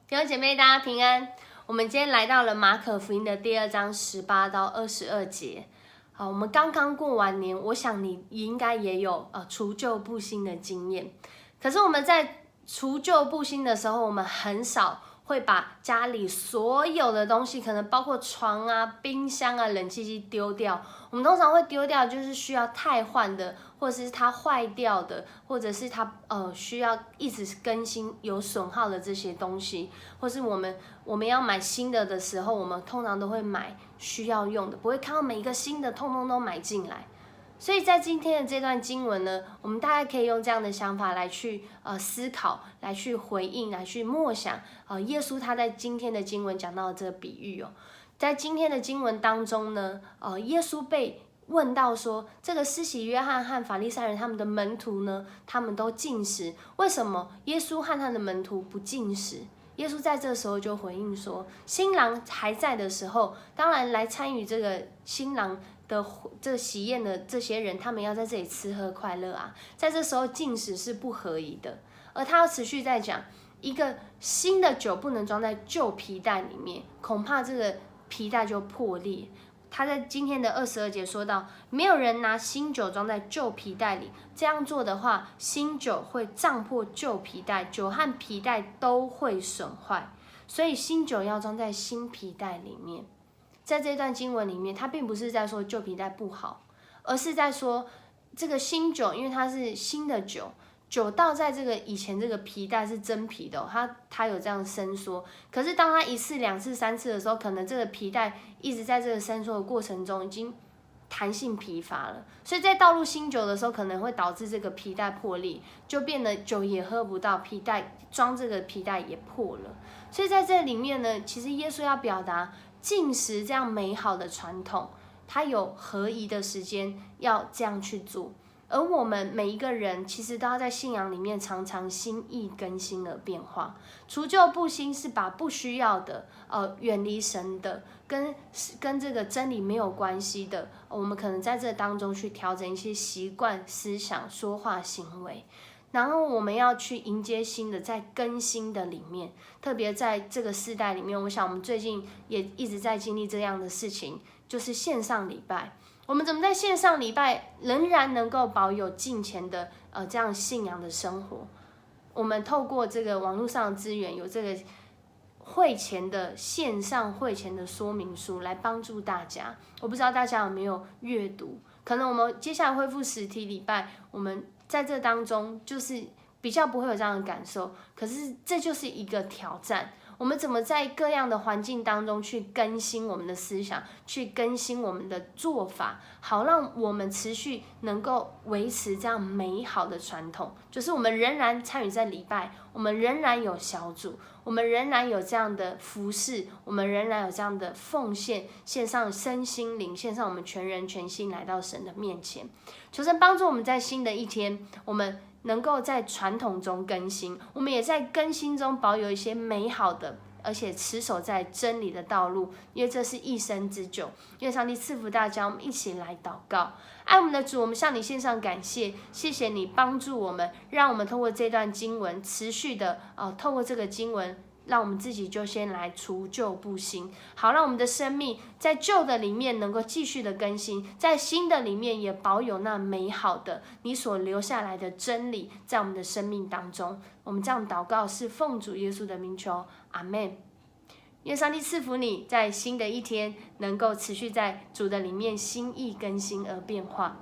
弟兄姐妹，大家平安。我们今天来到了马可福音的第2章18到22节。好，我们刚刚过完年，我想你应该也有除旧布新的经验。可是我们在除旧布新的时候，我们很少会把家里所有的东西，可能包括床啊、冰箱啊、冷气机丢掉。我们通常会丢掉，就是需要汰换的，或者是它坏掉的，或者是它需要一直更新有损耗的这些东西，或是我们要买新的时候，我们通常都会买需要用的，不会看到每一个新的通通都买进来。所以在今天的这段经文呢，我们大概可以用这样的想法来去思考，来去回应，来去默想耶稣他在今天的经文讲到的这个比喻哦。在今天的经文当中呢，耶稣被问到说，这个施洗约翰和法利赛人他们的门徒呢，他们都禁食，为什么耶稣和他的门徒不禁食？耶稣在这时候就回应说，新郎还在的时候，当然来参与这个新郎的这个喜宴的这些人，他们要在这里吃喝快乐啊，在这时候禁食是不合宜的。而他要持续在讲，一个新的酒不能装在旧皮袋里面，恐怕这个皮袋就破裂。他在今天的22节说到，没有人拿新酒装在旧皮袋里，这样做的话，新酒会胀破旧皮袋，酒和皮袋都会损坏，所以新酒要装在新皮袋里面。在这段经文里面，他并不是在说旧皮袋不好，而是在说这个新酒，因为它是新的酒，酒倒在这个以前这个皮带是真皮的它有这样伸缩。可是当它1次、2次、3次的时候，可能这个皮带一直在这个伸缩的过程中已经弹性疲乏了，所以在倒入新酒的时候，可能会导致这个皮带破裂，就变得酒也喝不到，皮带装这个皮带也破了。所以在这里面呢，其实耶稣要表达禁食这样美好的传统，它有合宜的时间要这样去做。而我们每一个人其实都要在信仰里面常常心意更新而变化。除旧布新是把不需要的远离神的跟这个真理没有关系的，我们可能在这当中去调整一些习惯、思想、说话、行为。然后我们要去迎接新的，在更新的里面，特别在这个世代里面，我想我们最近也一直在经历这样的事情，就是线上礼拜。我们怎么在线上礼拜仍然能够保有敬虔的这样信仰的生活？我们透过这个网络上的资源，有这个会前的线上会前的说明书来帮助大家。我不知道大家有没有阅读？可能我们接下来恢复实体礼拜，我们在这当中就是比较不会有这样的感受。可是这就是一个挑战。我们怎么在各样的环境当中去更新我们的思想，去更新我们的做法，好让我们持续能够维持这样美好的传统，就是我们仍然参与在礼拜，我们仍然有小组，我们仍然有这样的服事，我们仍然有这样的奉献，献上身心灵，献上我们全人全心来到神的面前。求神帮助我们在新的一天，我们能够在传统中更新，我们也在更新中保有一些美好的，而且持守在真理的道路，因为这是一生之久。愿上帝赐福大家，我们一起来祷告。爱我们的主，我们向你献上感谢，谢谢你帮助我们，让我们透过这段经文持续的透过这个经文，让我们自己就先来除旧布新，好让我们的生命在旧的里面能够继续的更新，在新的里面也保有那美好的你所留下来的真理在我们的生命当中。我们这样祷告是奉主耶稣的名求，阿们。愿上帝赐福你在新的一天能够持续在主的里面心意更新而变化。